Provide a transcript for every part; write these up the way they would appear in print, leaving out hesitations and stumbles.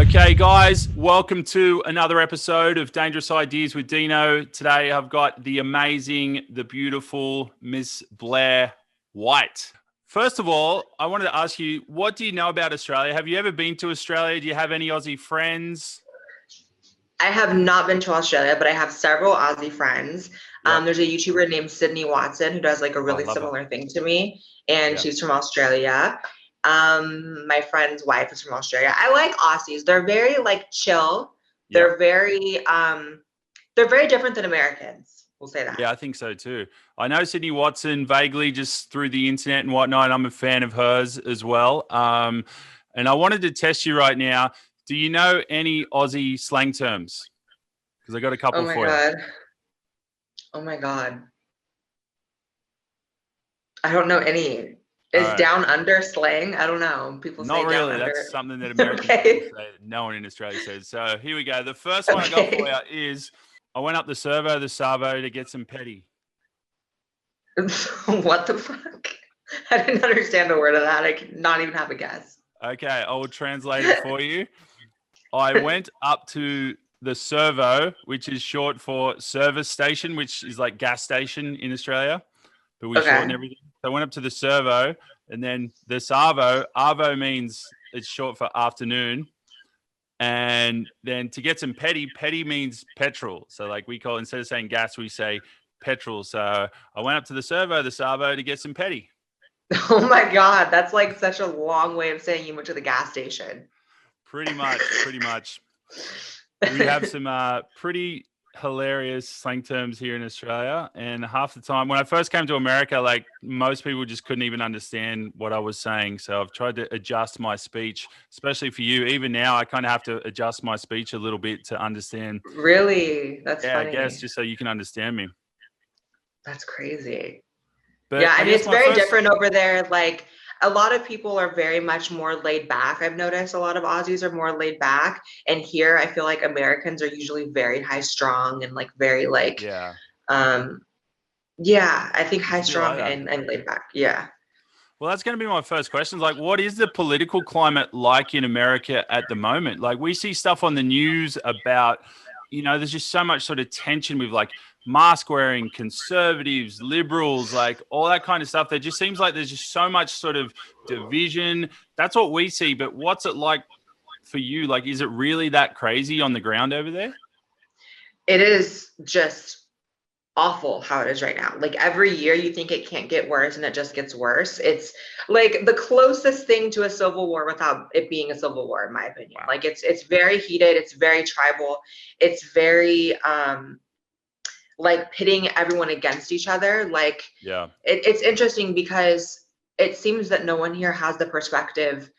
Okay, guys, welcome to another episode of Dangerous Ideas with Dino. Today, I've got the amazing, the beautiful Miss Blaire White. First of all, I wanted to ask you, what do you know about Australia? Have you ever been to Australia? Do you have any Aussie friends? I have not been to Australia, but I have several Aussie friends. Yep. There's a YouTuber named Sydney Watson who does like a really love her. similar thing to me, and Yeah. she's from Australia. My friend's wife is from Australia. I like Aussies. They're very like chill. They're very different than Americans. We'll say that. Yeah, I think so too. I know Sydney Watson vaguely just through the internet and whatnot. I'm a fan of hers as well. And I wanted to test you right now. Do you know any Aussie slang terms? Because I got a couple for you. Oh my God. I don't know any. Is right. down under slang? I don't know. People say Not really. down under. That's something that Americans people say that no one in Australia says. So here we go. The first one I got for you is I went up the servo, the Savo to get some petty. What the fuck? I didn't understand a word of that. I could not even have a guess. Okay, I will translate it for you. I went up to the servo, which is short for service station, which is like gas station in Australia, but we shorten everything. So I went up to the servo, and then the Savo. Arvo means it's short for afternoon. And then to get some petty means petrol. So like we call, instead of saying gas, we say petrol. So I went up to the servo, the Savo to get some petty. Oh my God. That's like such a long way of saying you went to the gas station. Pretty much. We have some pretty hilarious slang terms here in Australia. And half the time, when I first came to America, like most people just couldn't even understand what I was saying. So I've tried to adjust my speech, especially for you. Even now, I kind of have to adjust my speech a little bit to understand. Really? That's funny. I guess just so you can understand me. That's crazy. But yeah, I mean, it's very different over there. Like, a lot of people are very much more laid back. I've noticed a lot of Aussies are more laid back. And here I feel like Americans are usually very high strung and like very like, I think high strung and laid back. Yeah. Well, that's going to be my first question. Like, what is the political climate like in America at the moment? Like, we see stuff on the news about, there's just so much sort of tension with like mask wearing, conservatives, liberals, like all that kind of stuff. There just seems like there's just so much sort of division. That's what we see. But what's it like for you? Like, is it really that crazy on the ground over there? It is just awful how it is right now. Like every year you think it can't get worse and it just gets worse. It's like the closest thing to a civil war without it being a civil war, in my opinion. Wow. Like it's very heated. It's very tribal. It's very, like pitting everyone against each other. Like, it's interesting because it seems that no one here has the perspective,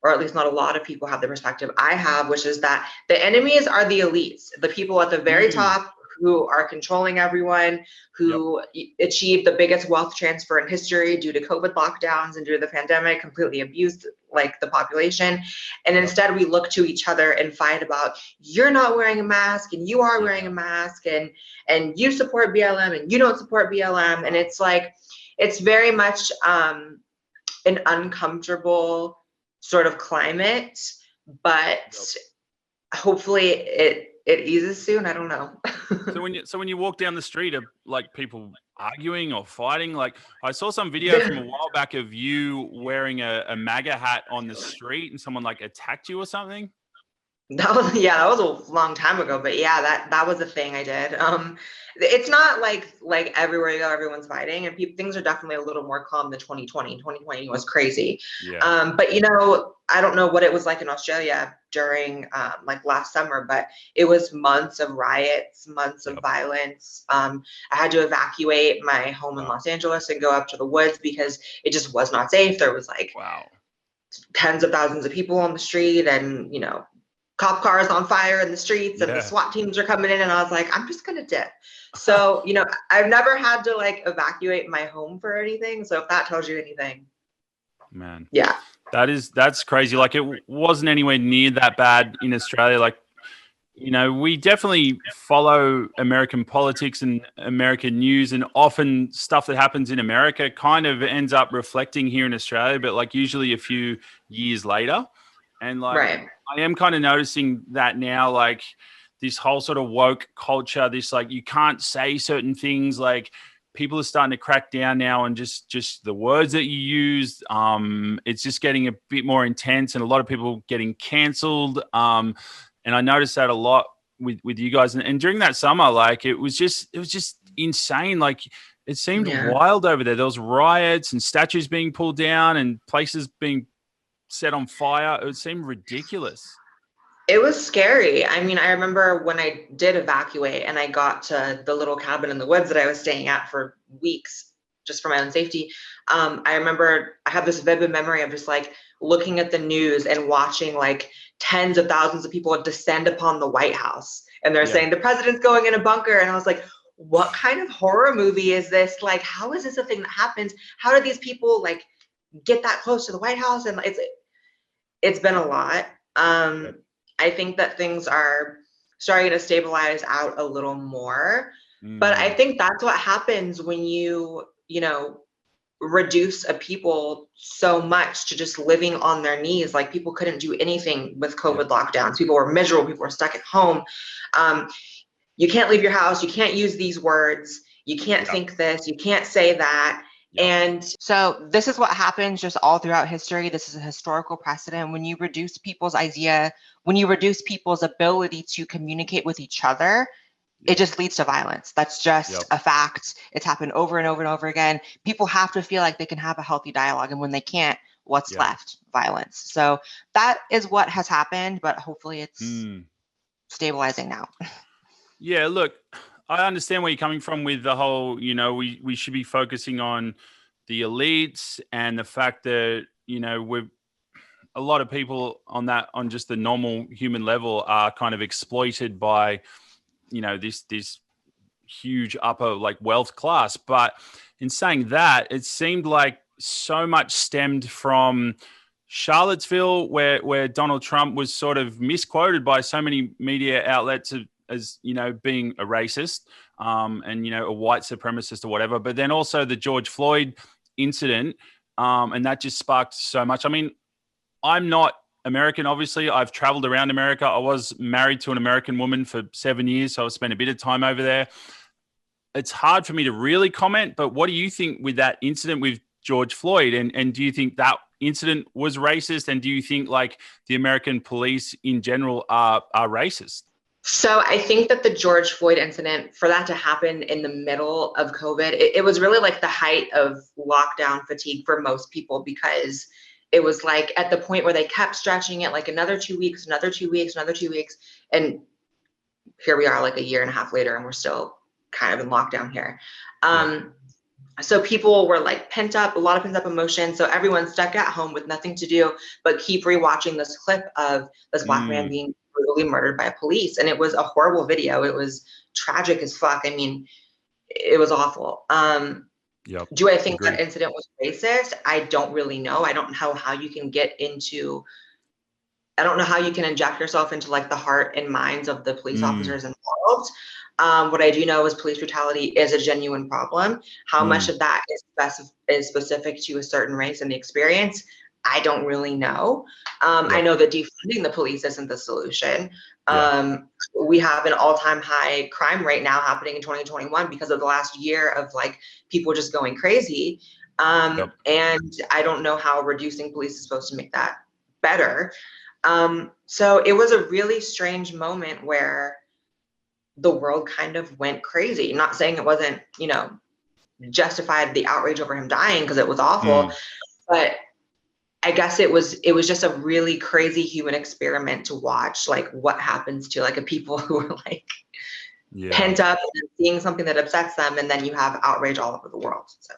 or at least not a lot of people have the perspective I have, which is that the enemies are the elites, the people at the very top who are controlling everyone, who achieved the biggest wealth transfer in history due to COVID lockdowns and due to the pandemic, completely abused like the population. And instead we look to each other and fight about, you're not wearing a mask and you are wearing a mask, and you support BLM and you don't support BLM. And it's like, it's very much an uncomfortable sort of climate, but hopefully it eases soon. I don't know. So when you walk down the street, are like people arguing or fighting? Like I saw some video from a while back of you wearing a MAGA hat on the street and someone like attacked you or something. That was a long time ago, but yeah, that was a thing I did. It's not like everywhere you go, everyone's fighting, and things are definitely a little more calm than 2020. 2020 was crazy. But I don't know what it was like in Australia during like last summer, but it was months of riots, months of violence. I had to evacuate my home in Los Angeles and go up to the woods because it just was not safe. There was like tens of thousands of people on the street, and cop cars on fire in the streets, and the SWAT teams are coming in, and I was like, I'm just gonna dip. So I've never had to like evacuate my home for anything, so if that tells you anything. Man, that's crazy. Like it wasn't anywhere near that bad in Australia. Like we definitely follow American politics and American news, and often stuff that happens in America kind of ends up reflecting here in Australia, but like usually a few years later. And like, Right. I am kind of noticing that now, like this whole sort of woke culture, this like, you can't say certain things, like people are starting to crack down now on just the words that you use. It's just getting a bit more intense and a lot of people getting canceled. And I noticed that a lot with you guys. And during that summer, like it was just insane. Like it seemed wild over there. There was riots and statues being pulled down and places being set on fire. It seemed ridiculous. It was scary. I mean, I remember when I did evacuate and I got to the little cabin in the woods that I was staying at for weeks just for my own safety. I remember I have this vivid memory of just like looking at the news and watching like tens of thousands of people descend upon the White House. And they're saying the president's going in a bunker. And I was like, what kind of horror movie is this? Like, how is this a thing that happens? How do these people like get that close to the White House? And it's been a lot. I think that things are starting to stabilize out a little more, but I think that's what happens when you reduce a people so much to just living on their knees. Like people couldn't do anything with COVID lockdowns. People were miserable. People were stuck at home. You can't leave your house. You can't use these words. You can't think this. You can't say that. And so this is what happens just all throughout history. This is a historical precedent. When you reduce people's ability to communicate with each other, it just leads to violence. That's just a fact. It's happened over and over and over again. People have to feel like they can have a healthy dialogue. And when they can't, what's left? Violence. So that is what has happened, but hopefully it's stabilizing now. Yeah, look, I understand where you're coming from with the whole, we should be focusing on the elites and the fact that, we're a lot of people on just the normal human level are kind of exploited by, this huge upper like wealth class. But in saying that, it seemed like so much stemmed from Charlottesville, where Donald Trump was sort of misquoted by so many media outlets as being a racist and a white supremacist or whatever, but then also the George Floyd incident, and that just sparked so much. I mean, I'm not American, obviously. I've traveled around America. I was married to an American woman for 7 years, so I spent a bit of time over there. It's hard for me to really comment, but what do you think with that incident with George Floyd? And do you think that incident was racist? And do you think like the American police in general are racist? So I think that the George Floyd incident, for that to happen in the middle of COVID, it was really like the height of lockdown fatigue for most people, because it was like at the point where they kept stretching it like another 2 weeks, another 2 weeks, another 2 weeks. And here we are like a year and a half later and we're still kind of in lockdown here. So people were like a lot of pent up emotion. So everyone's stuck at home with nothing to do but keep rewatching this clip of this Black man being brutally murdered by police. And it was a horrible video. It was tragic as fuck. I mean, it was awful. Do I think that incident was racist? I don't really know. I don't know how you can inject yourself into like the heart and minds of the police officers involved. What I do know is police brutality is a genuine problem. How much of that is specific to a certain race and the experience, I don't really know. I know that defunding the police isn't the solution. We have an all-time high crime rate now happening in 2021 because of the last year of like people just going crazy. And I don't know how reducing police is supposed to make that better. So it was a really strange moment where the world kind of went crazy. Not saying it wasn't, justified the outrage over him dying, because it was awful, but I guess it was just a really crazy human experiment to watch, like what happens to like a people who are like pent up and seeing something that upsets them, and then you have outrage all over the world. So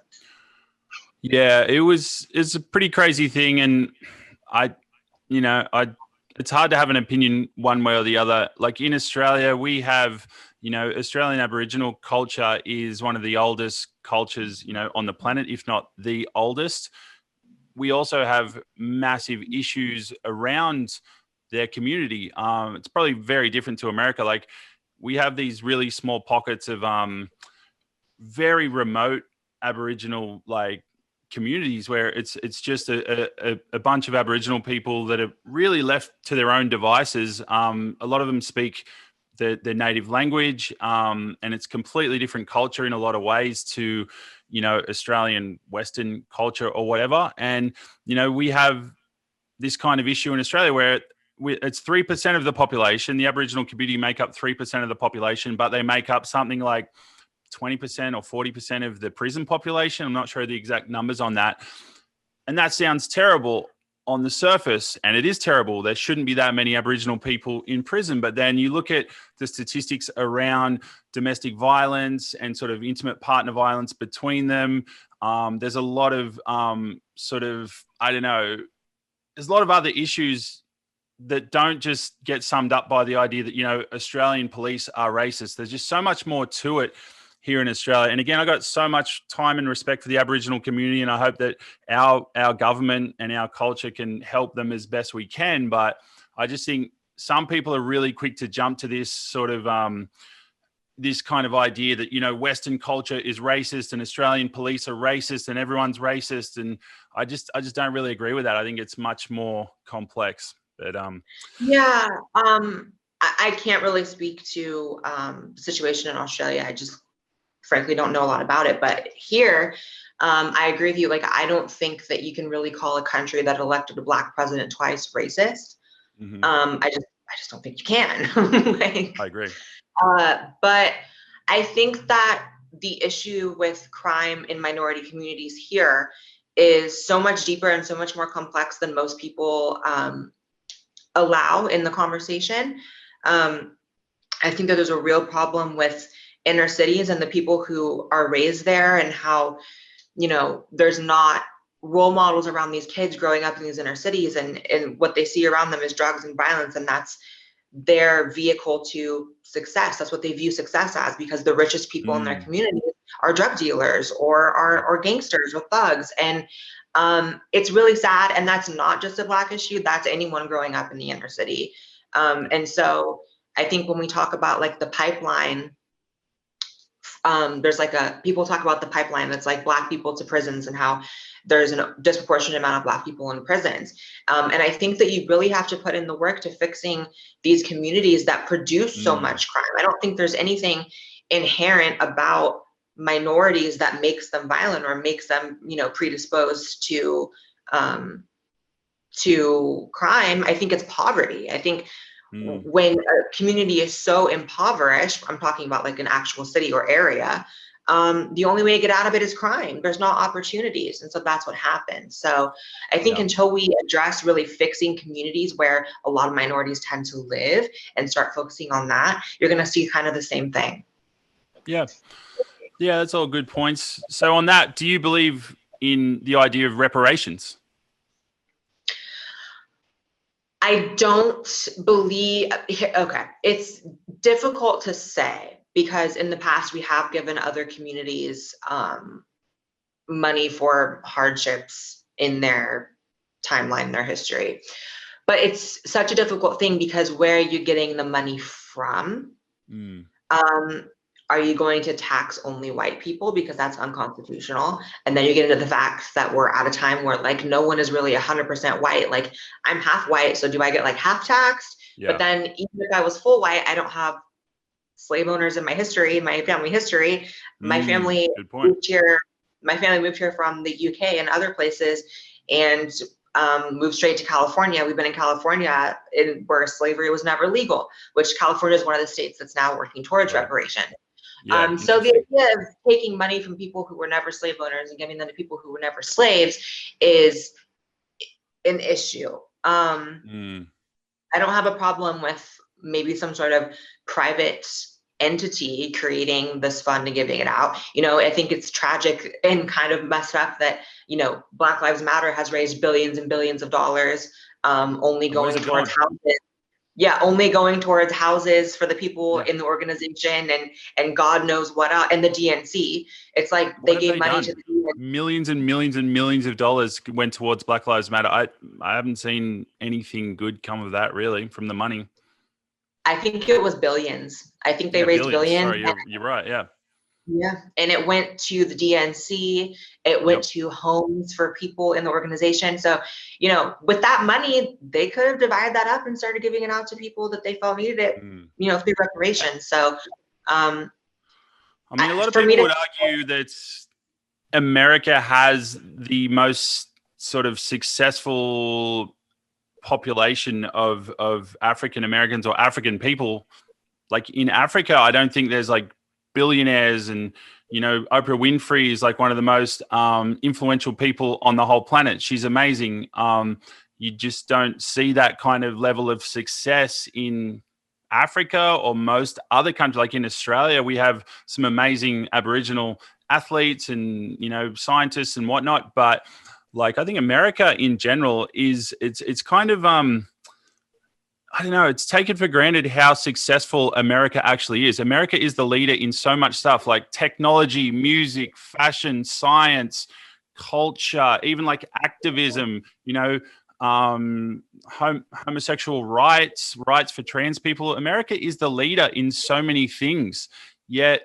yeah, it's a pretty crazy thing, and it's hard to have an opinion one way or the other. Like in Australia, we have, Australian Aboriginal culture is one of the oldest cultures, on the planet, if not the oldest. We also have massive issues around their community. It's probably very different to America. Like we have these really small pockets of very remote Aboriginal like communities where it's just a bunch of Aboriginal people that are really left to their own devices. A lot of them speak their native language, and it's completely different culture in a lot of ways to, Australian Western culture or whatever. And, we have this kind of issue in Australia where it's 3% of the population. The Aboriginal community make up 3% of the population, but they make up something like 20% or 40% of the prison population. I'm not sure the exact numbers on that. And that sounds terrible on the surface, and it is terrible. There shouldn't be that many Aboriginal people in prison. But then you look at the statistics around domestic violence and sort of intimate partner violence between them. There's a lot of there's a lot of other issues that don't just get summed up by the idea that, Australian police are racist. There's just so much more to it here in Australia. And again, I got so much time and respect for the Aboriginal community, and I hope that our government and our culture can help them as best we can. But I just think some people are really quick to jump to this sort of this kind of idea that, Western culture is racist and Australian police are racist and everyone's racist. And I just don't really agree with that. I think it's much more complex. But I can't really speak to the situation in Australia. I just frankly don't know a lot about it. But here, I agree with you. Like, I don't think that you can really call a country that elected a Black president twice racist. Mm-hmm. I just don't think you can. I agree. But I think that the issue with crime in minority communities here is so much deeper and so much more complex than most people allow in the conversation. I think that there's a real problem with inner cities and the people who are raised there, and how, there's not role models around these kids growing up in these inner cities, and what they see around them is drugs and violence, and that's their vehicle to success. That's what they view success as, because the richest people in their community are drug dealers or gangsters or thugs. And it's really sad. And that's not just a Black issue. That's anyone growing up in the inner city. And so I think when we talk about like the pipeline, there's people talk about the pipeline that's like Black people to prisons, and how there's a disproportionate amount of Black people in prisons. And I think that you really have to put in the work to fixing these communities that produce so much crime. I don't think there's anything inherent about minorities that makes them violent or makes them, predisposed to crime. I think it's poverty. I think when a community is so impoverished, I'm talking about like an actual city or area, the only way to get out of it is crime. There's no opportunities. And so that's what happens. So I think until we address really fixing communities where a lot of minorities tend to live and start focusing on that, you're going to see kind of the same thing. Yeah. Yeah, that's all good points. So on that, do you believe in the idea of reparations? I don't believe, okay, it's difficult to say, because in the past we have given other communities money for hardships in their timeline, their history. But it's such a difficult thing, because where are you getting the money from? Are you going to tax only white people? Because that's unconstitutional. And then you get into the fact that we're at a time where like no one is really 100% white. Like, I'm half white, so do I get like half taxed? Yeah. But then even if I was full white, I don't have slave owners in my history, my family history. My family moved here. My family moved here from the UK and other places, and moved straight to California. We've been in California where slavery was never legal, which California is one of the states that's now working towards reparation. Yeah, so the idea of taking money from people who were never slave owners and giving them to people who were never slaves is an issue. I don't have a problem with maybe some sort of private entity creating this fund and giving it out. I think it's tragic and kind of messed up that, Black Lives Matter has raised billions and billions of dollars, only going towards houses. Yeah, only going towards houses for the people in the organization, and God knows what else. And the DNC, it's like they gave money to the DNC. Millions and millions and millions of dollars went towards Black Lives Matter. I haven't seen anything good come of that, really, from the money. I think it was billions. I think they raised billions. Sorry, you're right. Yeah. Yeah, and it went to the DNC, it went to homes for people in the organization. So, you know, with that money, they could have divided that up and started giving it out to people that they felt needed it, you know, through reparations. So, I mean, a lot of people would argue that America has the most sort of successful population of African Americans or African people. Like in Africa, I don't think there's like billionaires, and you know, Oprah Winfrey is like one of the most influential people on the whole planet. She's amazing. You just don't see that kind of level of success in Africa or most other countries. Like in Australia, we have some amazing Aboriginal athletes and, you know, scientists and whatnot. But like, I think America in general it's kind of, I don't know, it's taken for granted how successful America actually is. America is the leader in so much stuff like technology, music, fashion, science, culture, even like activism, you know, homosexual rights for trans people. America is the leader in so many things, yet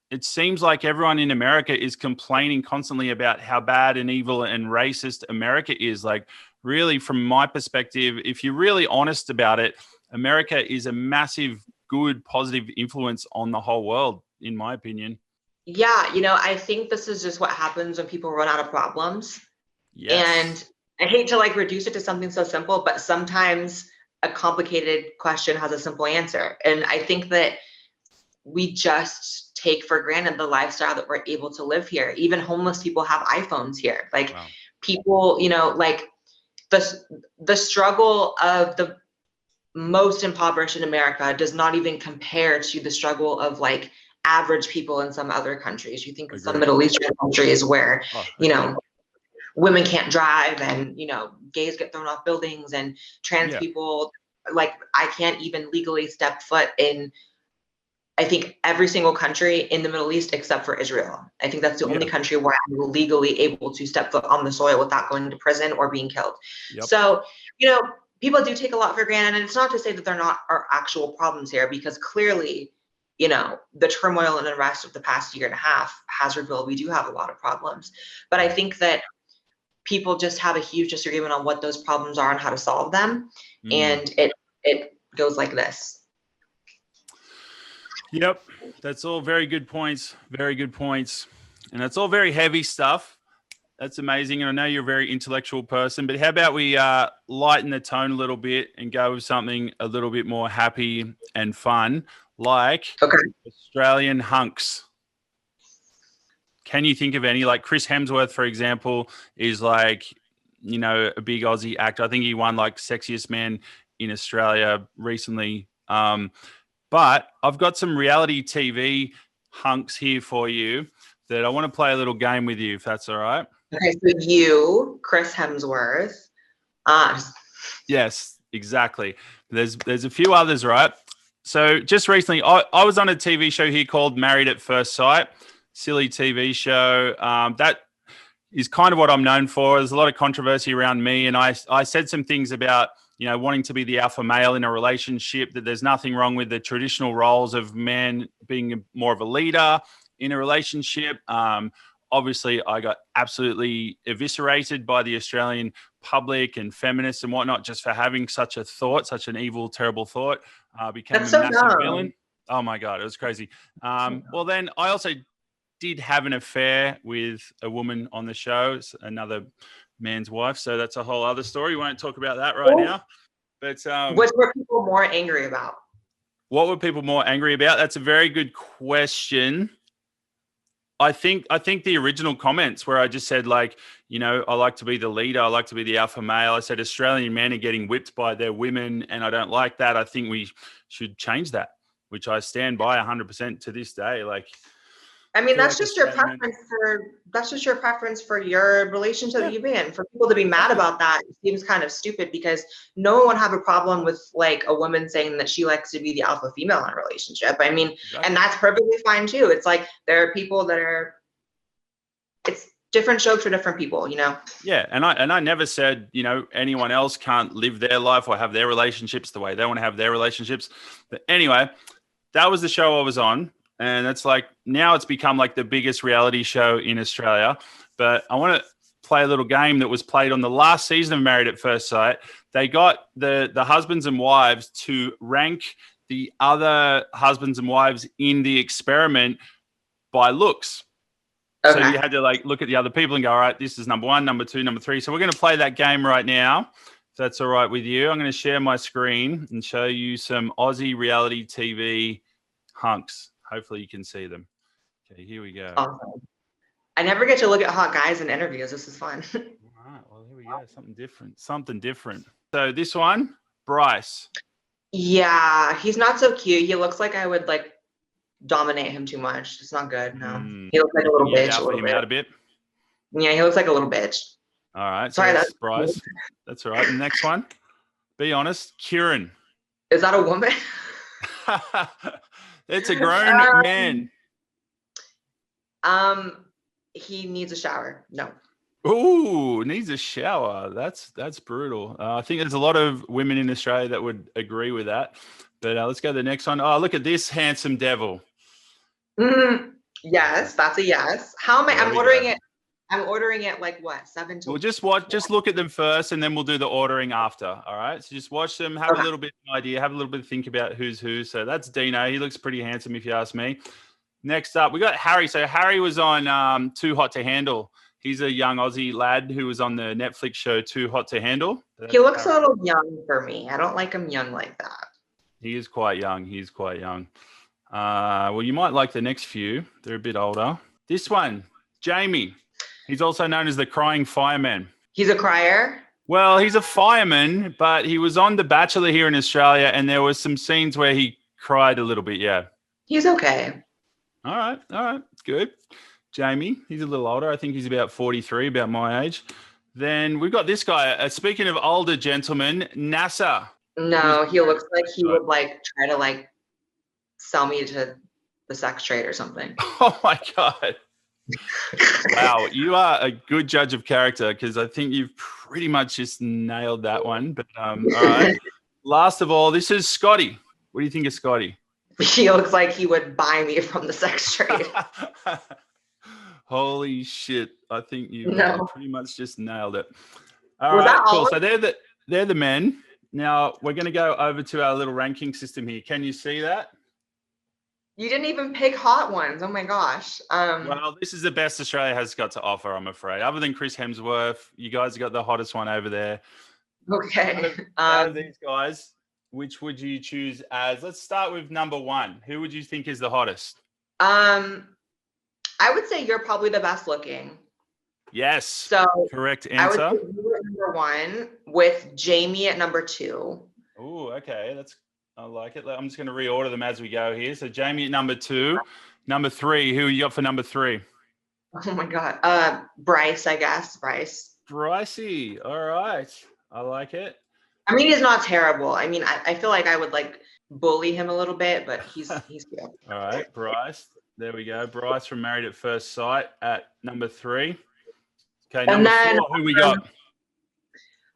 it seems like everyone in America is complaining constantly about how bad and evil and racist America is. Like, really, from my perspective, if you're really honest about it, America is a massive, good, positive influence on the whole world, in my opinion. Yeah, you know, I think this is just what happens when people run out of problems. Yes. And I hate to like reduce it to something so simple, but sometimes a complicated question has a simple answer. And I think that we just take for granted the lifestyle that we're able to live here. Even homeless people have iPhones here. Like people, you know, like the struggle of the most impoverished in America does not even compare to the struggle of like average people in some other countries. You think of some Middle Eastern countries where, you know, women can't drive and, you know, gays get thrown off buildings and trans people, like I can't even legally step foot in, I think, every single country in the Middle East except for Israel. I think that's the only country where I'm legally able to step foot on the soil without going to prison or being killed. So, you know, people do take a lot for granted. And it's not to say that there not are actual problems here, because clearly, you know, the turmoil and unrest of the past year and a half has revealed we do have a lot of problems. But I think that people just have a huge disagreement on what those problems are and how to solve them. And it goes like this. Yep, that's all very good points. Very good points. And that's all very heavy stuff. That's amazing. And I know you're a very intellectual person, but how about we lighten the tone a little bit and go with something a little bit more happy and fun, like Australian hunks. Can you think of any? Like Chris Hemsworth, for example, is like, you know, a big Aussie actor. I think he won like Sexiest Man in Australia recently. But I've got some reality TV hunks here for you that I want to play a little game with you, if that's all right. Okay, so you, Chris Hemsworth. Yes, exactly. There's a few others, right? So just recently, I was on a TV show here called Married at First Sight, silly TV show. That is kind of what I'm known for. There's a lot of controversy around me, and I said some things about, you know, wanting to be the alpha male in a relationship, that there's nothing wrong with the traditional roles of man being more of a leader in a relationship. Obviously, I got absolutely eviscerated by the Australian public and feminists and whatnot just for having such a thought, such an evil, terrible thought. Became a massive villain. Oh, my God, it was crazy. Well, then I also did have an affair with a woman on the show. It's another man's wife, so that's a whole other story. We won't talk about that right now. But what were people more angry about? What were people more angry about? That's a very good question. I think the original comments where I just said, like, you know, I like to be the leader, I like to be the alpha male. I said Australian men are getting whipped by their women, and I don't like that. I think we should change that, which I stand by 100% to this day. Like, I mean, that's just your preference for your relationship that you've been. For people to be mad about that seems kind of stupid, because no one would have a problem with like a woman saying that she likes to be the alpha female in a relationship. I mean, and that's perfectly fine too. It's like there are people that it's different strokes for different people, you know? Yeah. And I never said, you know, anyone else can't live their life or have their relationships the way they want to have their relationships. But anyway, that was the show I was on. And it's like now it's become like the biggest reality show in Australia. But I want to play a little game that was played on the last season of Married at First Sight. They got the husbands and wives to rank the other husbands and wives in the experiment by looks. Okay. So you had to like look at the other people and go, all right, this is number 1, number 2, number 3. So we're going to play that game right now. If that's all right with you. I'm going to share my screen and show you some Aussie reality TV hunks. Hopefully you can see them. Okay, here we go. Awesome. I never get to look at hot guys in interviews. This is fun. All right, well, here we go. Something different. So this one, Bryce. Yeah, he's not so cute. He looks like I would like dominate him too much. It's not good. No, he looks like a little bitch. Out a bit. Yeah, he looks like a little bitch. All right, sorry, that's Bryce. That's all right. The next one, be honest, Kieran. Is that a woman? It's a grown man. He needs a shower. No. Ooh, needs a shower. That's brutal. I think there's a lot of women in Australia that would agree with that. But let's go to the next one. Oh, look at this handsome devil. Yes, that's a yes. How am I? I'm ordering it. I'm ordering it like what? 7 to. Well, just look at them first, and then we'll do the ordering after. All right. So just watch them, have a little bit of an idea, have a little bit of think about who's who. So that's Dino. He looks pretty handsome, if you ask me. Next up, we got Harry. So Harry was on Too Hot to Handle. He's a young Aussie lad who was on the Netflix show Too Hot to Handle. He looks a little young for me. I don't like him young like that. He is quite young. Well, you might like the next few. They're a bit older. This one, Jamie. He's also known as the crying fireman. He's a crier? Well, he's a fireman, but he was on The Bachelor here in Australia, and there was some scenes where he cried a little bit, yeah. He's okay. All right, good. Jamie, he's a little older. I think he's about 43, about my age. Then we've got this guy. Speaking of older gentlemen, NASA. No, he looks like he would like try to like sell me to the sex trade or something. Oh my God. Wow, you are a good judge of character because I think you've pretty much just nailed that one. But all right. Last of all, this is Scotty. What do you think of Scotty? He looks like he would buy me from the sex trade. Holy shit. I think you pretty much just nailed it. All right, cool. So they're the men. Now we're going to go over to our little ranking system here. Can you see that? You didn't even pick hot ones. Oh my gosh. Well, this is the best Australia has got to offer, I'm afraid. Other than Chris Hemsworth, you guys have got the hottest one over there. Okay. Out of these guys, which would you choose as? Let's start with number 1. Who would you think is the hottest? I would say you're probably the best looking. Yes. So correct answer. I would say you were number 1 with Jamie at number 2. Oh, okay. I like it. I'm just going to reorder them as we go here. So Jamie at number 2. Number 3, who you got for number 3? Oh my God. Bryce, I guess. Brycey. All right. I like it. I mean, he's not terrible. I mean, I feel like I would like bully him a little bit, but he's good. All right. Bryce. There we go. Bryce from Married at First Sight at number 3. Okay. Number 4, who we got?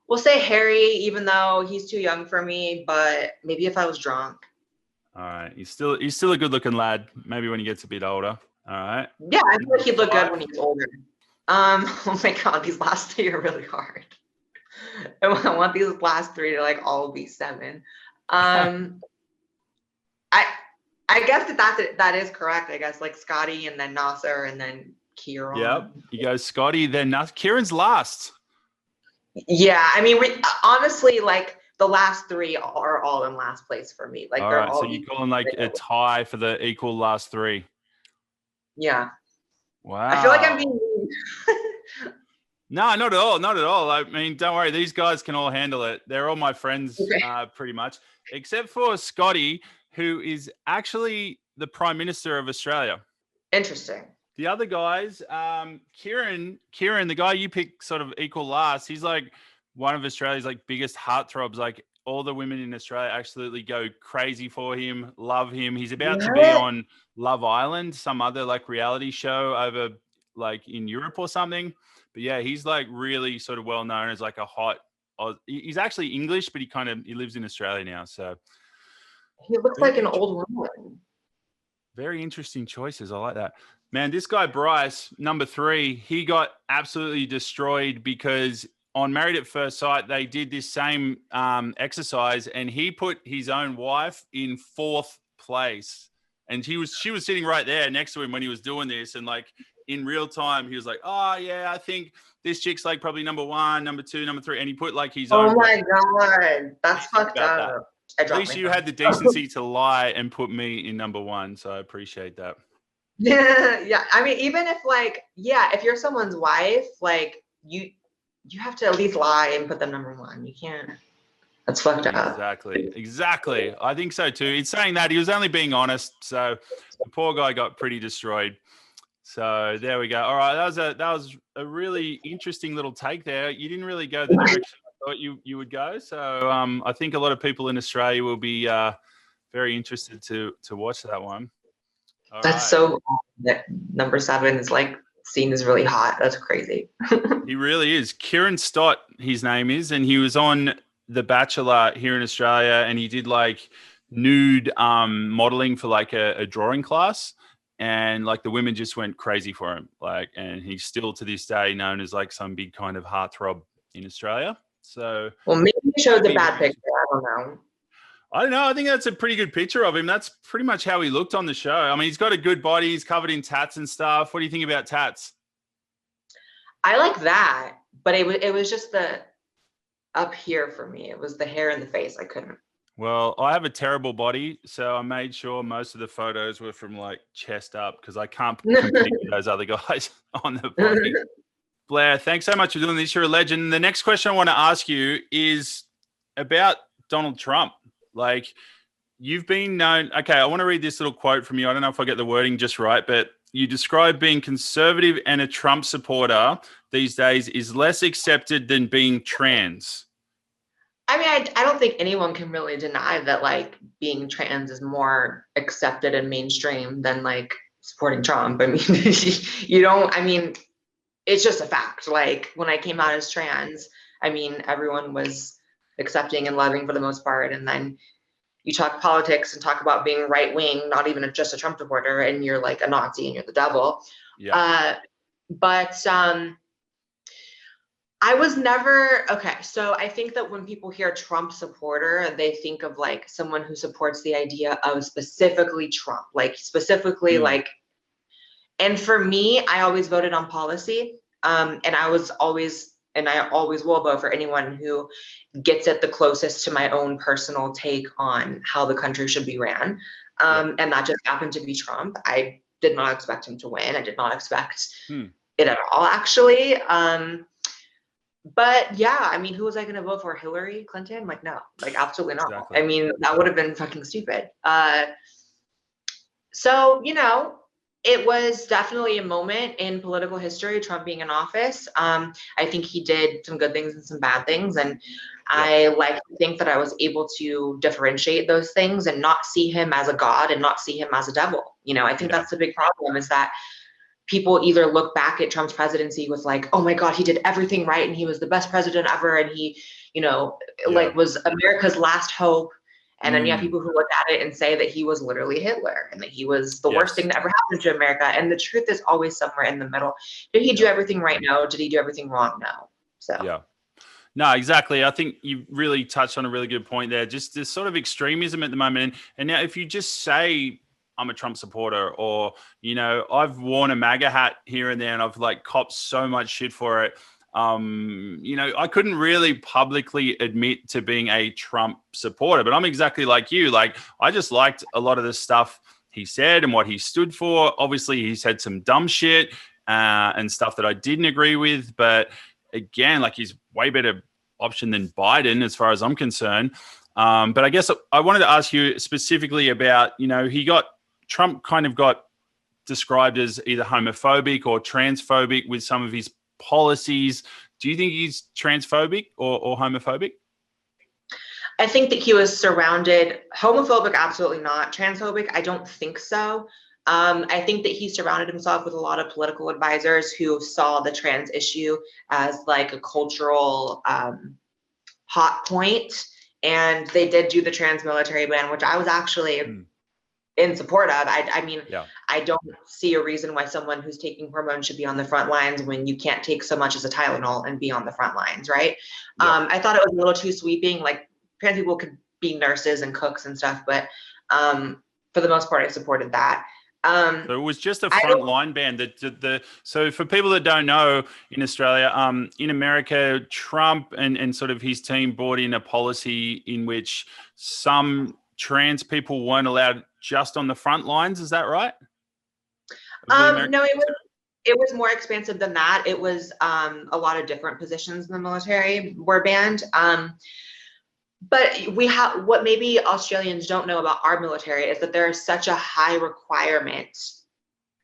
We'll say Harry, even though he's too young for me, but maybe if I was drunk. All right. He's still a good looking lad. Maybe when he gets a bit older. All right. Yeah, I feel like he'd look good when he's older. Oh my God, these last 3 are really hard. I want these last 3 to like all be 7. I guess that is correct. I guess like Scotty and then Nasser and then Kieran. Yep. You go Scotty, then Nasser. Kieran's last. Yeah, I mean, honestly, like the last 3 are all in last place for me. Like, all right, so you're calling like a tie for the equal last 3. Yeah. Wow. I feel like I'm being. No, not at all. Not at all. I mean, don't worry. These guys can all handle it. They're all my friends, pretty much, except for Scotty, who is actually the Prime Minister of Australia. Interesting. The other guys, Kieran, the guy you picked sort of equal last, he's like one of Australia's like biggest heartthrobs. Like all the women in Australia absolutely go crazy for him, love him. He's about to be on Love Island, some other like reality show over like in Europe or something. But yeah, he's like really sort of well known as like a hot. He's actually English, but he lives in Australia now. So he looks like an old woman. Very interesting choices. I like that. Man, this guy, Bryce, number 3, he got absolutely destroyed because on Married at First Sight, they did this same exercise and he put his own wife in 4th place. And she was sitting right there next to him when he was doing this. And like in real time, he was like, oh, yeah, I think this chick's like probably number 1, number 2, number 3. And he put like his own. Oh my God. That's fucked up. At least you had the decency to lie and put me in number 1. So I appreciate that. Yeah. Yeah. I mean, even if like, yeah, if you're someone's wife, like you have to at least lie and put them number 1. You can't. That's fucked up. Exactly. I think so too. He's saying that he was only being honest. So the poor guy got pretty destroyed. So there we go. All right. That was a really interesting little take there. You didn't really go the direction I thought you would go. So I think a lot of people in Australia will be very interested to watch that one. All That's right. So that number 7 is like seen as really hot. That's crazy. He really is. Kieran Stott, his name is, and he was on The Bachelor here in Australia, and he did like nude modeling for like a drawing class, and like the women just went crazy for him. Like, and he's still to this day known as like some big kind of heartthrob in Australia. So, well, maybe you showed the bad picture. I don't know. I don't know. I think that's a pretty good picture of him. That's pretty much how he looked on the show. I mean, he's got a good body. He's covered in tats and stuff. What do you think about tats? I like that, but it was just the up here for me. It was the hair and the face. I couldn't. Well, I have a terrible body, so I made sure most of the photos were from like chest up because I can't compete with those other guys on the body. Blair, thanks so much for doing this. You're a legend. The next question I want to ask you is about Donald Trump. Like, you've been known. Okay, I want to read this little quote from you. I don't know if I get the wording just right, but you describe being conservative and a Trump supporter these days is less accepted than being trans. I mean, I don't think anyone can really deny that like being trans is more accepted and mainstream than like supporting Trump. I mean, I mean, it's just a fact. Like when I came out as trans, I mean, everyone was accepting and loving for the most part. And then you talk politics and talk about being right wing, not even just a Trump supporter, and you're like a Nazi and you're the devil. Yeah. But I was never, okay, so I think that when people hear Trump supporter, they think of like someone who supports the idea of specifically Trump, like specifically like, and for me, I always voted on policy. And I always will vote for anyone who gets it the closest to my own personal take on how the country should be ran. And that just happened to be Trump. I did not expect him to win. I did not expect it at all, actually. But yeah, I mean, who was I going to vote for? Hillary Clinton? Like, no, like absolutely not. Exactly. I mean, that would have been fucking stupid. So, you know, it was definitely a moment in political history, Trump being in office. I think he did some good things and some bad things. And I like to think that I was able to differentiate those things and not see him as a god and not see him as a devil. You know, I think that's the big problem, is that people either look back at Trump's presidency with like, oh my God, he did everything right and he was the best president ever. And he, you know, like was America's last hope. And then you have people who look at it and say that he was literally Hitler and that he was the worst thing that ever happened to America. And the truth is always somewhere in the middle. Did he do everything right? No. Did he do everything wrong? No. So yeah. No, exactly. I think you really touched on a really good point there. Just this sort of extremism at the moment. And now if you just say I'm a Trump supporter, or, you know, I've worn a MAGA hat here and there and I've like copped so much shit for it. You know, I couldn't really publicly admit to being a Trump supporter, but I'm exactly like you. Like, I just liked a lot of the stuff he said and what he stood for. Obviously, he said some dumb shit and stuff that I didn't agree with. But again, like, he's way better option than Biden as far as I'm concerned. But I guess I wanted to ask you specifically about, you know, Trump kind of got described as either homophobic or transphobic with some of his policies. Do you think he's transphobic or homophobic? I think that he was surrounded, homophobic, absolutely not. Transphobic, I don't think so. I think that he surrounded himself with a lot of political advisors who saw the trans issue as like a cultural hot point. And they did do the trans military ban, which I was actually in support of. I mean, Yeah. I don't see a reason why someone who's taking hormones should be on the front lines when you can't take so much as a Tylenol and be on the front lines, right? Yep. I thought it was a little too sweeping. Like trans people could be nurses and cooks and stuff, but for the most part, I supported that. So it was just a frontline ban. So for people that don't know, in Australia, in America, Trump and sort of his team brought in a policy in which some trans people weren't allowed just on the front lines. Is that right? No, it was more expansive than that. It was a lot of different positions in the military were banned. But we have, what maybe Australians don't know about our military is that there is such a high requirement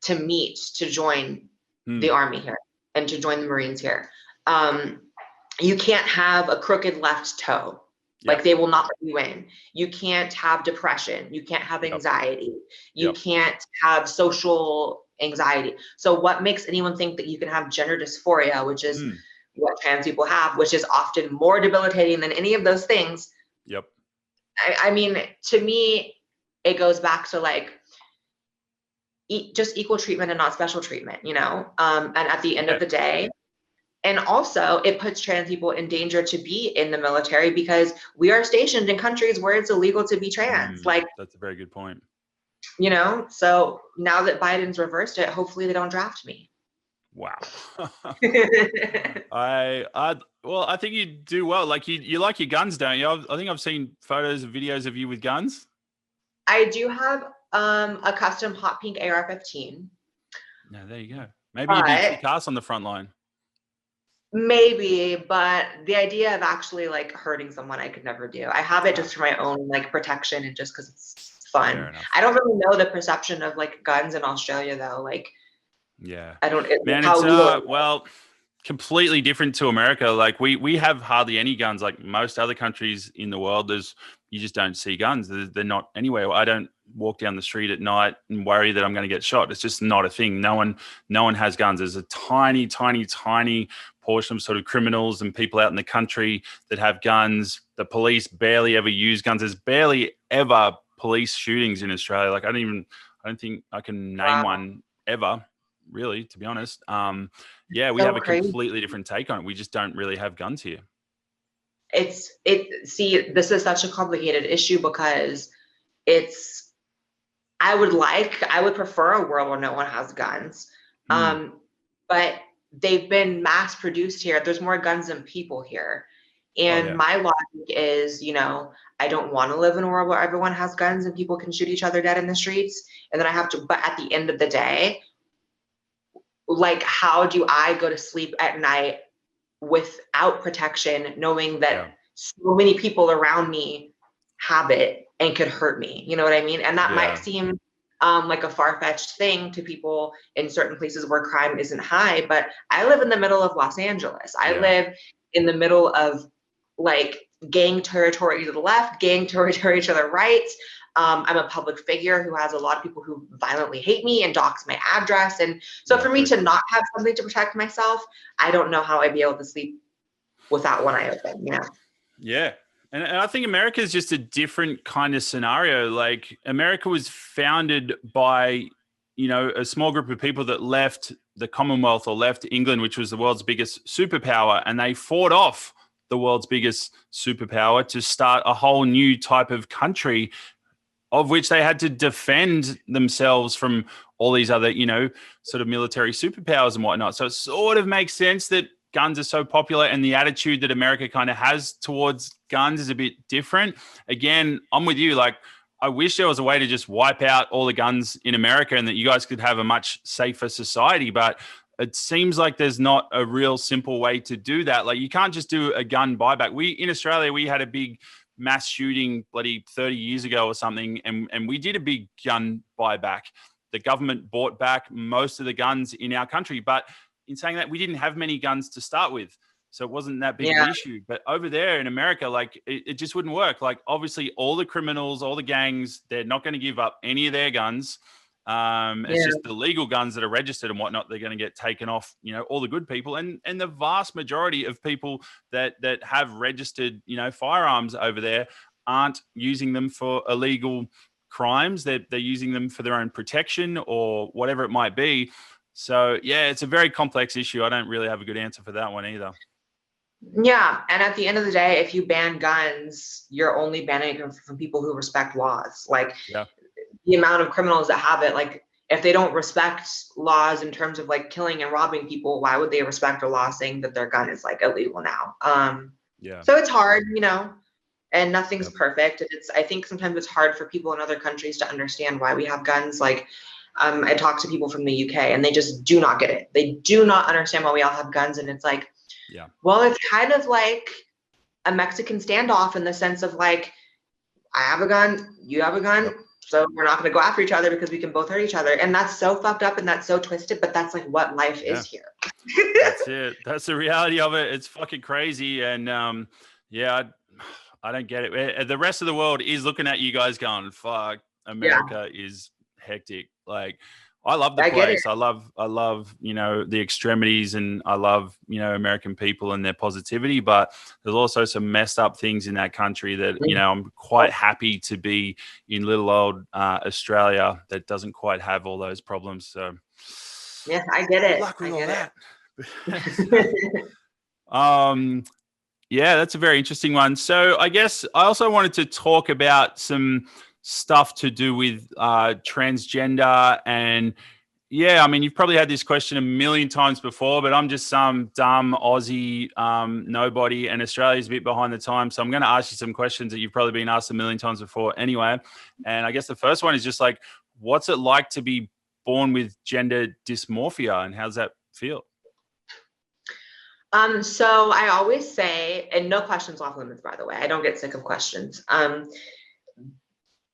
to meet to join the army here and to join the Marines here. You can't have a crooked left toe. Like they will not let you in. You can't have depression. You can't have anxiety. You can't have social anxiety. So what makes anyone think that you can have gender dysphoria, which is what trans people have, which is often more debilitating than any of those things? Yep. I mean, to me, it goes back to like just equal treatment and not special treatment, you know? And at the end of the day, and also it puts trans people in danger to be in the military because we are stationed in countries where it's illegal to be trans. Like, that's a very good point. You know, so now that Biden's reversed it, hopefully they don't draft me. Wow. I think you do well. Like you like your guns, don't you? I think I've seen photos and videos of you with guns. I do have a custom hot pink AR-15. No, there you go. Maybe you'd be kick-ass on the front line. Maybe, but the idea of actually like hurting someone, I could never do. I have it just for my own like protection and just because it's fun. I don't really know the perception of like guns in Australia though. Like, I don't. Man, it's well, completely different to America. Like we have hardly any guns. Like most other countries in the world, you just don't see guns. They're not anywhere. I don't walk down the street at night and worry that I'm going to get shot. It's just not a thing. No one has guns. There's a tiny, tiny, tiny portion of sort of criminals and people out in the country that have guns. The police barely ever use guns. There's barely ever police shootings in Australia. Like I don't think I can name one ever, really, to be honest. We have a completely different take on it. We just don't really have guns here. See, this is such a complicated issue because I would prefer a world where no one has guns. But they've been mass produced here. There's more guns than people here. And my logic is, you know, I don't want to live in a world where everyone has guns and people can shoot each other dead in the streets. And then but at the end of the day, like, how do I go to sleep at night without protection, knowing that so many people around me have it and could hurt me? You know what I mean? And that might seem like a far-fetched thing to people in certain places where crime isn't high, but I live in the middle of Los Angeles. I live in the middle of like gang territory to the left, gang territory to the right. I'm a public figure who has a lot of people who violently hate me and dox my address. And so for me to not have something to protect myself, I don't know how I'd be able to sleep without one eye open, you know? Yeah. And I think America is just a different kind of scenario. Like America was founded by, you know, a small group of people that left the Commonwealth or left England, which was the world's biggest superpower. And they fought off the world's biggest superpower to start a whole new type of country, of which they had to defend themselves from all these other, you know, sort of military superpowers and whatnot. So it sort of makes sense that guns are so popular, and the attitude that America kind of has towards guns is a bit different. Again, I'm with you. Like, I wish there was a way to just wipe out all the guns in America and that you guys could have a much safer society, but it seems like there's not a real simple way to do that. Like, you can't just do a gun buyback. In Australia, we had a big mass shooting bloody 30 years ago or something, and we did a big gun buyback. The government bought back most of the guns in our country, but in saying that, we didn't have many guns to start with, so it wasn't that big an issue. But over there in America, like, it just wouldn't work. Like, obviously, all the criminals, all the gangs, they're not going to give up any of their guns. It's just the legal guns that are registered and whatnot, they're going to get taken off, you know, all the good people. And the vast majority of people that have registered, you know, firearms over there aren't using them for illegal crimes. They're using them for their own protection or whatever it might be. So yeah, it's a very complex issue. I don't really have a good answer for that one either. Yeah, and at the end of the day, if you ban guns, you're only banning them from people who respect laws. Like the amount of criminals that have it, like if they don't respect laws in terms of like killing and robbing people, why would they respect a law saying that their gun is like illegal now? So it's hard, you know, and nothing's perfect. I think sometimes it's hard for people in other countries to understand why we have guns. Like I talk to people from the UK and they just do not get it. They do not understand why we all have guns. And it's like, well, it's kind of like a Mexican standoff in the sense of like, I have a gun, you have a gun, so we're not going to go after each other because we can both hurt each other. And that's so fucked up and that's so twisted, but that's like what life is here. That's it. That's the reality of it. It's fucking crazy. And I don't get it. The rest of the world is looking at you guys going, fuck, America is hectic. Like, I love the place. I love, you know, the extremities, and I love, you know, American people and their positivity, but there's also some messed up things in that country that, you know, I'm quite happy to be in little old Australia that doesn't quite have all those problems. So yeah, I get it. Good luck with all that. Yeah, that's a very interesting one. So I guess I also wanted to talk about some stuff to do with transgender. And yeah, I mean, you've probably had this question a million times before, but I'm just some dumb Aussie nobody, and Australia's a bit behind the times. So I'm going to ask you some questions that you've probably been asked a million times before anyway. And I guess the first one is just like, what's it like to be born with gender dysmorphia, and how's that feel? So I always say, and no questions off limits, by the way, I don't get sick of questions.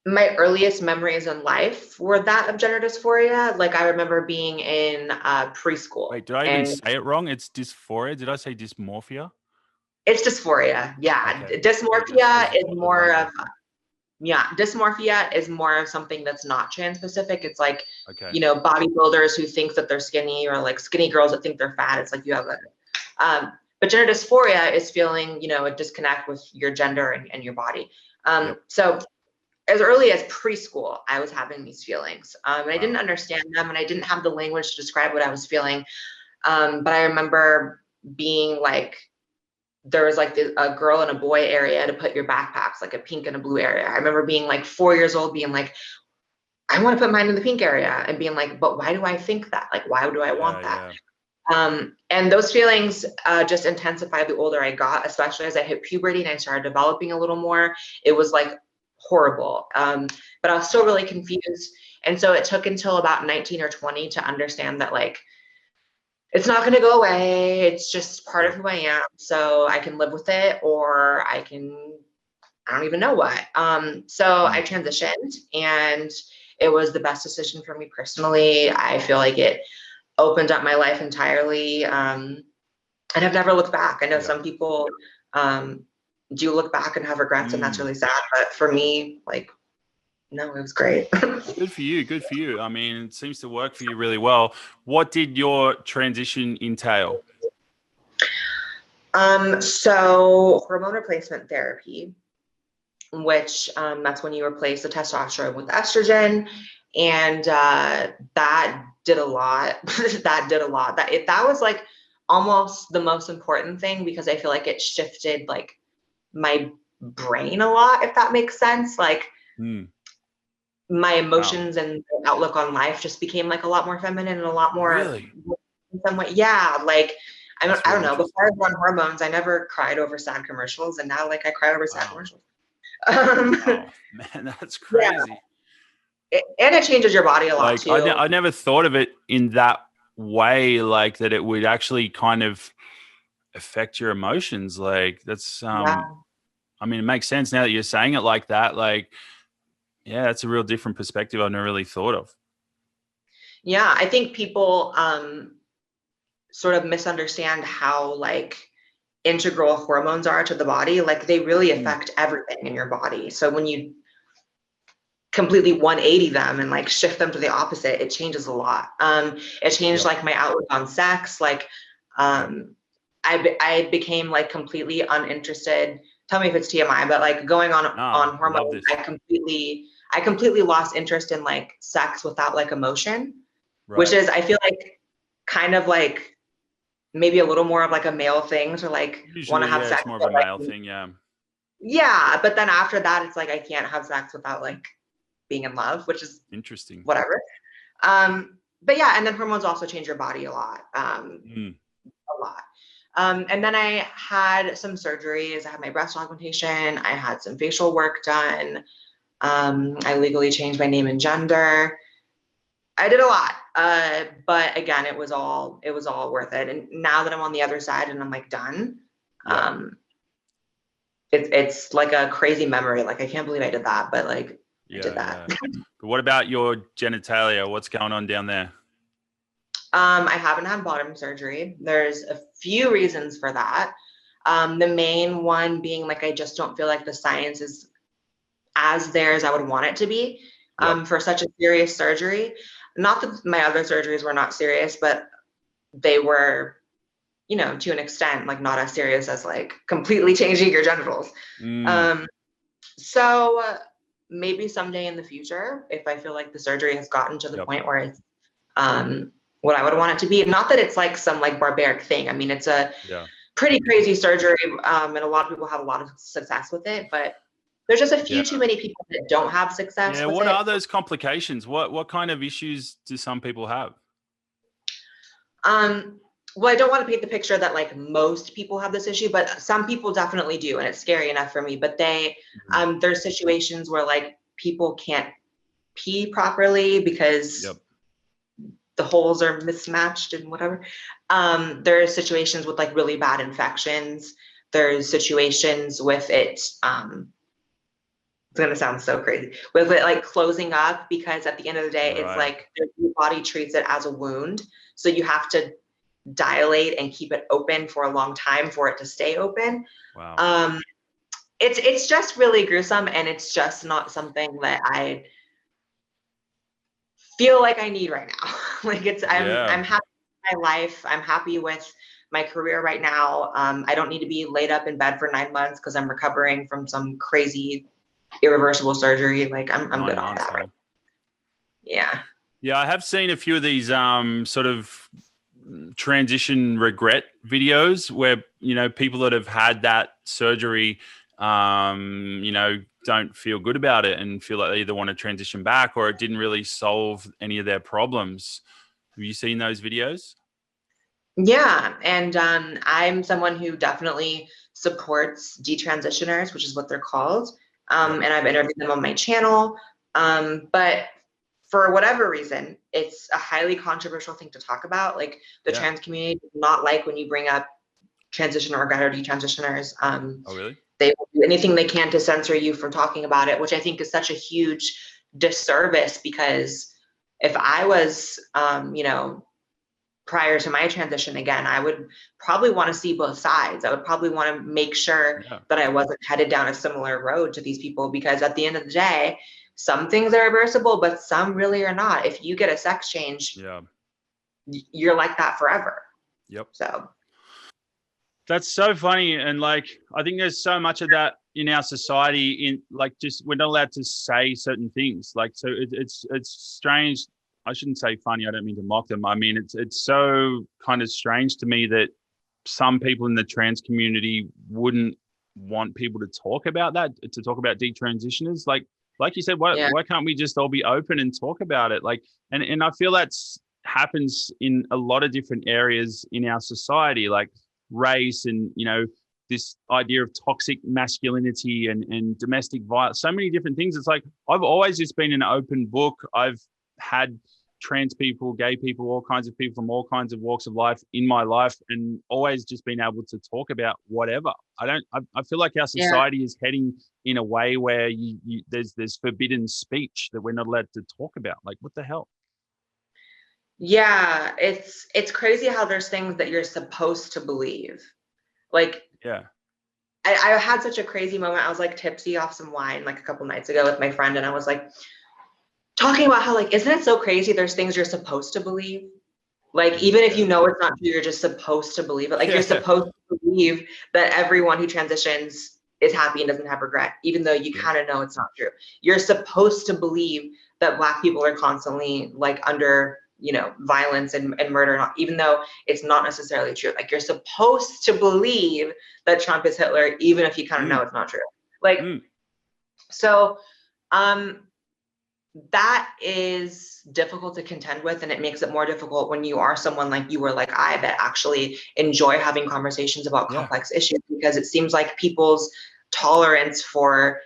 My earliest memories in life were that of gender dysphoria. Like I remember being in preschool. Wait, did I even say it wrong? It's dysphoria. Did I say dysmorphia? It's dysphoria. Yeah. Okay. Dysmorphia is more of, dysmorphia is more of something that's not trans-specific. It's like, you know, bodybuilders who think that they're skinny, or like skinny girls that think they're fat. It's like you have a, but gender dysphoria is feeling, you know, a disconnect with your gender and your body. So as early as preschool, I was having these feelings. And I didn't understand them, and I didn't have the language to describe what I was feeling. But I remember being like, there was like a girl and a boy area to put your backpacks, like a pink and a blue area. I remember being like 4 years old, being like, I want to put mine in the pink area, and being like, but why do I think that? Like, why do I want that? And those feelings just intensified the older I got, especially as I hit puberty and I started developing a little more. It was like horrible. But I was still really confused. And so it took until about 19 or 20 to understand that like, it's not going to go away. It's just part of who I am. So I can live with it, or I don't even know what. So I transitioned, and it was the best decision for me personally. I feel like it opened up my life entirely. And I've never looked back. I know some people do look back and have regrets, and that's really sad. But for me, like, no, it was great. Good for you. Good for you. I mean, it seems to work for you really well. What did your transition entail? So hormone replacement therapy, which that's when you replace the testosterone with estrogen. And that did a lot. That was like almost the most important thing, because I feel like it shifted like my brain a lot, if that makes sense. Like my emotions and outlook on life just became like a lot more feminine and a lot more in some way. Yeah. Like, I don't know, before I was on hormones, I never cried over sad commercials. And now like I cry over sad commercials. Man, that's crazy. Yeah. And it changes your body a lot too. I never thought of it in that way, like that it would actually kind of affect your emotions. Like that's, I mean, it makes sense now that you're saying it like that. Like, yeah, that's a real different perspective I've never really thought of. Yeah, I think people sort of misunderstand how like integral hormones are to the body. Like they really affect everything in your body. So when you completely 180 them and like shift them to the opposite, it changes a lot. It changed like my outlook on sex. Like I became like completely uninterested tell me if it's TMI, but like going on hormones, I completely lost interest in like sex without like emotion, which is, I feel like kind of like maybe a little more of like a male thing to like want to have sex. It's more of a male thing, yeah. Yeah, but then after that, it's like I can't have sex without like being in love, which is interesting. Whatever. But yeah, and then hormones also change your body a lot. A lot. And then I had some surgeries. I had my breast augmentation. I had some facial work done. I legally changed my name and gender. I did a lot. But again, it was all worth it. And now that I'm on the other side and I'm like done, it's like a crazy memory. Like I can't believe I did that, but like I did that. But what about your genitalia? What's going on down there? I haven't had bottom surgery. There's a few reasons for that. The main one being like I just don't feel like the science is as there as I would want it to be for such a serious surgery. Not that my other surgeries were not serious, but they were, you know, to an extent, like not as serious as like completely changing your genitals. So maybe someday in the future, if I feel like the surgery has gotten to the point where it's what I would want it to be. Not that it's like some like barbaric thing. I mean, it's a pretty crazy surgery, and a lot of people have a lot of success with it, but there's just a few too many people that don't have success with what it. are those complications? What kind of issues do some people have? Well, I don't want to paint the picture that like most people have this issue, but some people definitely do, and it's scary enough for me. But there's situations where like people can't pee properly because the holes are mismatched and whatever. There are situations with like really bad infections. There's situations with it, it's gonna sound so crazy, with it like closing up, because at the end of the day, it's like your body treats it as a wound. So you have to dilate and keep it open for a long time for it to stay open. Wow. It's just really gruesome, and it's just not something that I feel like I need right now. Like I'm happy with my life. I'm happy with my career right now. I don't need to be laid up in bed for 9 months because I'm recovering from some crazy irreversible surgery. Like I'm good on that. Right? Yeah. Yeah, I have seen a few of these sort of transition regret videos where, you know, people that have had that surgery, you know, don't feel good about it and feel like they either want to transition back or it didn't really solve any of their problems. Have you seen those videos? Yeah, and I'm someone who definitely supports detransitioners, which is what they're called. And I've interviewed them on my channel. But for whatever reason, it's a highly controversial thing to talk about. Like the trans community does not like when you bring up transition regret or detransitioners. Oh, really? They will do anything they can to censor you from talking about it, which I think is such a huge disservice, because if I was, you know, prior to my transition, again, I would probably want to see both sides. I would probably want to make sure that I wasn't headed down a similar road to these people, because at the end of the day, some things are reversible, but some really are not. If you get a sex change, you're like that forever. So that's so funny. And like, I think there's so much of that in our society, in like, just, we're not allowed to say certain things. Like, so it's strange. I shouldn't say funny. I don't mean to mock them. I mean, it's so kind of strange to me that some people in the trans community wouldn't want people to talk about that, to talk about detransitioners. Like you said, why can't we just all be open and talk about it? Like, and I feel that's happens in a lot of different areas in our society, like race and, you know, this idea of toxic masculinity and domestic violence, so many different things. It's like, I've always just been an open book. I've had trans people, gay people, all kinds of people from all kinds of walks of life in my life, and always just been able to talk about whatever. I feel like our society is heading in a way where there's forbidden speech that we're not allowed to talk about. Like, what the hell? Yeah, it's crazy how there's things that you're supposed to believe. Like, I had such a crazy moment. I was like tipsy off some wine like a couple nights ago with my friend, and I was like talking about how, like, isn't it so crazy there's things you're supposed to believe? Like, even if you know it's not true, you're just supposed to believe it. Like, you're supposed to believe that everyone who transitions is happy and doesn't have regret, even though you kind of know it's not true. You're supposed to believe that Black people are constantly like under, you know, violence and murder, even though it's not necessarily true. Like, you're supposed to believe that Trump is Hitler, even if you kind of know it's not true. Like, so that is difficult to contend with, and it makes it more difficult when you are someone like you or like I that actually enjoy having conversations about complex issues, because it seems like people's tolerance for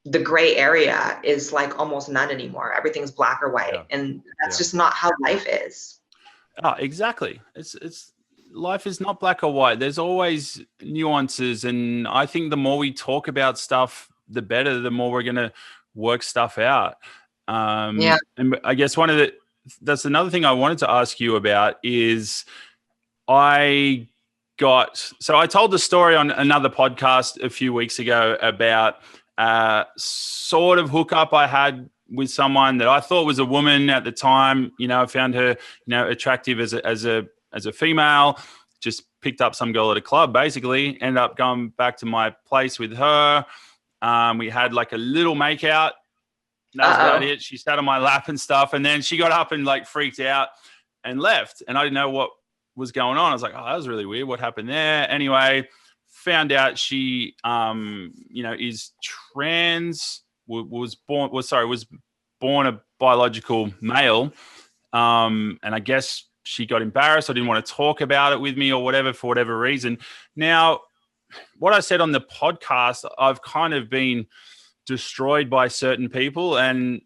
the gray area is like almost none anymore. Everything's black or white, and that's just not how life is. Oh, exactly. It's life is not black or white. There's always nuances, and I think the more we talk about stuff, the better. The more we're gonna work stuff out. And I guess that's another thing I wanted to ask you about is I told the story on another podcast a few weeks ago about sort of hookup I had with someone that I thought was a woman at the time. You know, I found her, you know, attractive as a female. Just picked up some girl at a club, basically. Ended up going back to my place with her. We had like a little makeout. That was about it. She sat on my lap and stuff, and then she got up and like freaked out and left. And I didn't know what was going on. I was like, oh, that was really weird. What happened there? Anyway, found out she, you know, is trans. Was born a biological male, and I guess she got embarrassed. I didn't want to talk about it with me or whatever for whatever reason. Now, what I said on the podcast, I've kind of been destroyed by certain people, and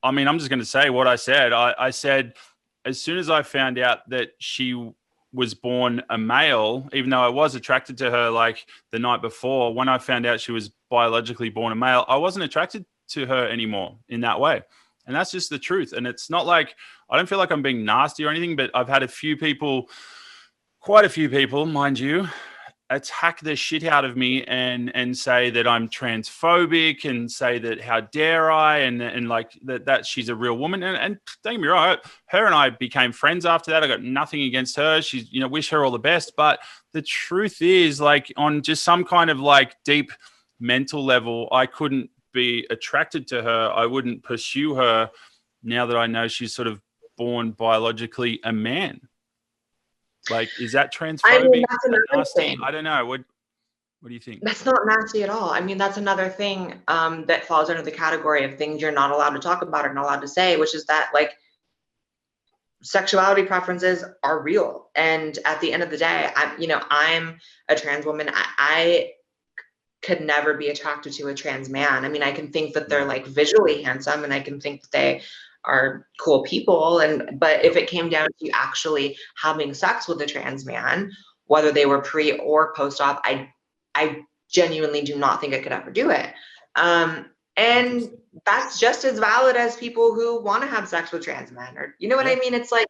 I mean, I'm just going to say what I said. I said as soon as I found out that she was born a male, even though I was attracted to her like the night before, when I found out she was biologically born a male, I wasn't attracted to her anymore in that way. And that's just the truth. And it's not like, I don't feel like I'm being nasty or anything, but I've had quite a few people, mind you, attack the shit out of me and say that I'm transphobic and say that how dare I and like that she's a real woman, and don't get me wrong, her and I became friends after that. I got nothing against her. She's, you know, wish her all the best, but the truth is, like, on just some kind of like deep mental level, I couldn't be attracted to her. I wouldn't pursue her now that I know she's sort of born biologically a man. Like, is that transphobic? I mean, that's another thing. I don't know. What do you think? That's not nasty at all. I mean, that's another thing that falls under the category of things you're not allowed to talk about or not allowed to say, which is that, like, sexuality preferences are real. And at the end of the day, I'm a trans woman. I could never be attracted to a trans man. I mean, I can think that they're like visually handsome, and I can think that they are cool people, but if it came down to actually having sex with a trans man, whether they were pre or post-op, I genuinely do not think I could ever do it. And that's just as valid as people who want to have sex with trans men, or, you know what I mean? It's like,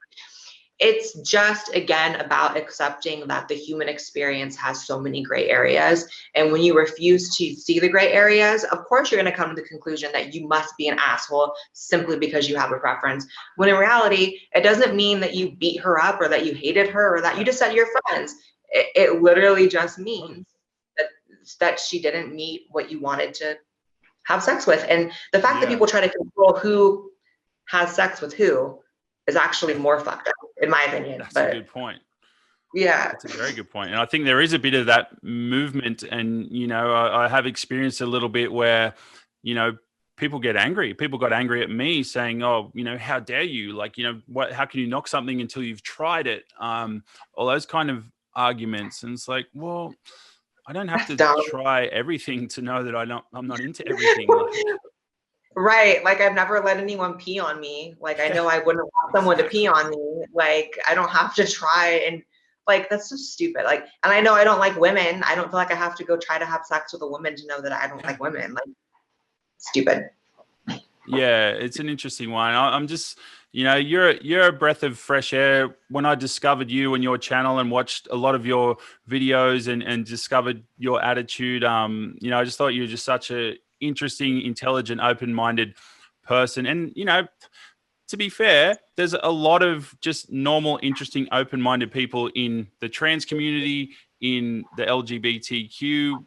it's just, again, about accepting that the human experience has so many gray areas. And when you refuse to see the gray areas, of course, you're going to come to the conclusion that you must be an asshole simply because you have a preference. When in reality, it doesn't mean that you beat her up or that you hated her or that you just said you're friends. It literally just means that she didn't meet what you wanted to have sex with. And the fact that people try to control who has sex with who is actually more fucked up, in my opinion. That's a good point. Yeah. That's a very good point. And I think there is a bit of that movement. And, you know, I have experienced a little bit where, you know, people get angry. People got angry at me saying, oh, you know, how dare you? Like, you know, how can you knock something until you've tried it? All those kind of arguments. And it's like, well, I don't have to try everything to know that I'm not into everything. Right. Like, I've never let anyone pee on me. Like, I know I wouldn't want someone to pee on me. Like, I don't have to try. And like, that's so stupid. Like, and I know I don't like women. I don't feel like I have to go try to have sex with a woman to know that I don't like women. Like, stupid. Yeah, it's an interesting one. I'm just, you know, you're a breath of fresh air. When I discovered you and your channel and watched a lot of your videos and discovered your attitude, you know, I just thought you were just such a interesting, intelligent, open-minded person. And, you know, to be fair, there's a lot of just normal, interesting, open-minded people in the trans community, in the LGBTQ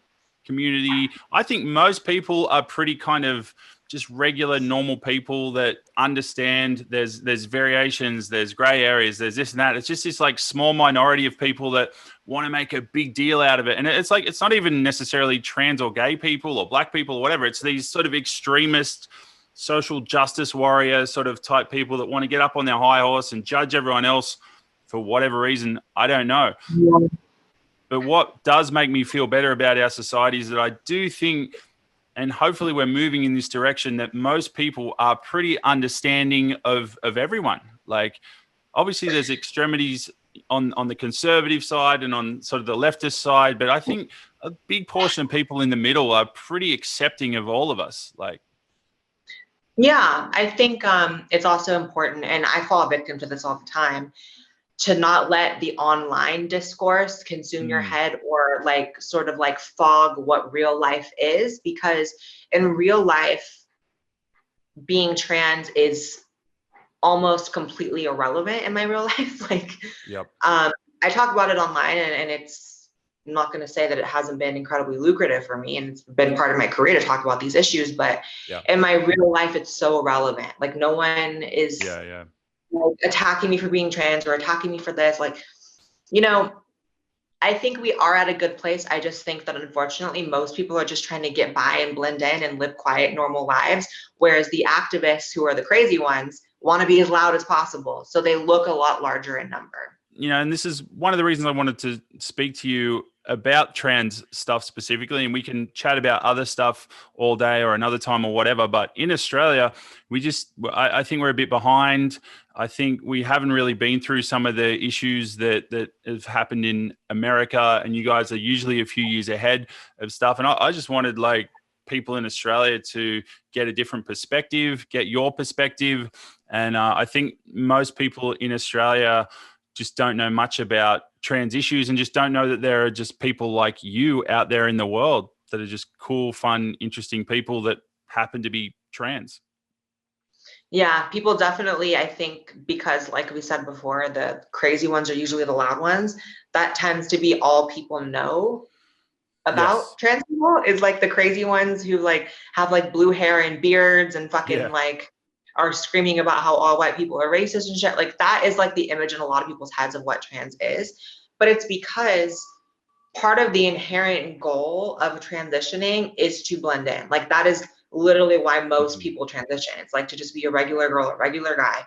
community. I think most people are pretty kind of just regular, normal people that understand there's variations, there's gray areas, there's this and that. It's just this like small minority of people that want to make a big deal out of it. And it's like, it's not even necessarily trans or gay people or black people or whatever. It's these sort of extremist social justice warrior sort of type people that want to get up on their high horse and judge everyone else for whatever reason. I don't know. Yeah. But what does make me feel better about our society is that I do think, and hopefully we're moving in this direction, that most people are pretty understanding of everyone. Like, obviously there's extremities on the conservative side and on sort of the leftist side, but I think a big portion of people in the middle are pretty accepting of all of us. Like, yeah, I think it's also important, and I fall victim to this all the time, to not let the online discourse consume your head or like sort of like fog what real life is, because in real life, being trans is almost completely irrelevant in my real life. Like, yep. I talk about it online, and it's, I'm not going to say that it hasn't been incredibly lucrative for me, and it's been part of my career to talk about these issues, but in my real life, it's so irrelevant. Like, no one is like attacking me for being trans or attacking me for this. Like, you know, I think we are at a good place. I just think that unfortunately most people are just trying to get by and blend in and live quiet, normal lives, whereas the activists, who are the crazy ones, want to be as loud as possible. So they look a lot larger in number. You know, and this is one of the reasons I wanted to speak to you about trans stuff specifically, and we can chat about other stuff all day or another time or whatever. But in Australia, I think we're a bit behind. I think we haven't really been through some of the issues that have happened in America, and you guys are usually a few years ahead of stuff. And I just wanted like people in Australia to get a different perspective, get your perspective. And I think most people in Australia just don't know much about trans issues and just don't know that there are just people like you out there in the world that are just cool, fun, interesting people that happen to be trans. Yeah, people definitely, I think, because like we said before, the crazy ones are usually the loud ones. That tends to be all people know about trans people, is like the crazy ones who like have like blue hair and beards and fucking like are screaming about how all white people are racist and shit. Like, that is like the image in a lot of people's heads of what trans is. But it's because part of the inherent goal of transitioning is to blend in. Like, that is literally why most people transition. It's like to just be a regular girl, a regular guy.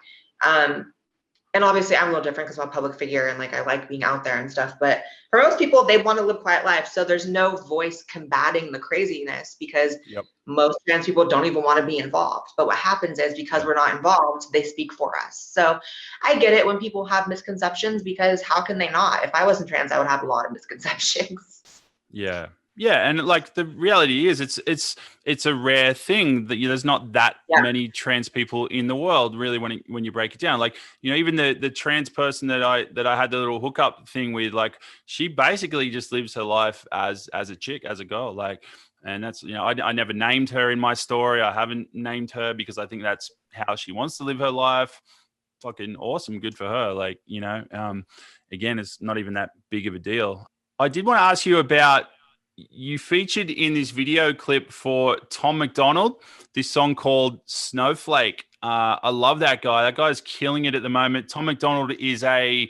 And obviously I'm a little different because I'm a public figure and like I like being out there and stuff. But for most people, they want to live quiet lives. So there's no voice combating the craziness, because most trans people don't even want to be involved. But what happens is, because we're not involved, they speak for us. So I get it when people have misconceptions, because how can they not? If I wasn't trans, I would have a lot of misconceptions. Yeah. Yeah, and like the reality is, it's a rare thing that there's not that many trans people in the world, really, when you break it down. Like, you know, even the trans person that I had the little hookup thing with, like, she basically just lives her life as a chick, as a girl, like, and that's, you know, I never named her in my story. I haven't named her because I think that's how she wants to live her life. Fucking awesome, good for her. Like, you know, again, it's not even that big of a deal. I did want to ask you about, you featured in this video clip for Tom Macdonald, this song called Snowflake. I love that guy. That guy's killing it at the moment. Tom Macdonald is a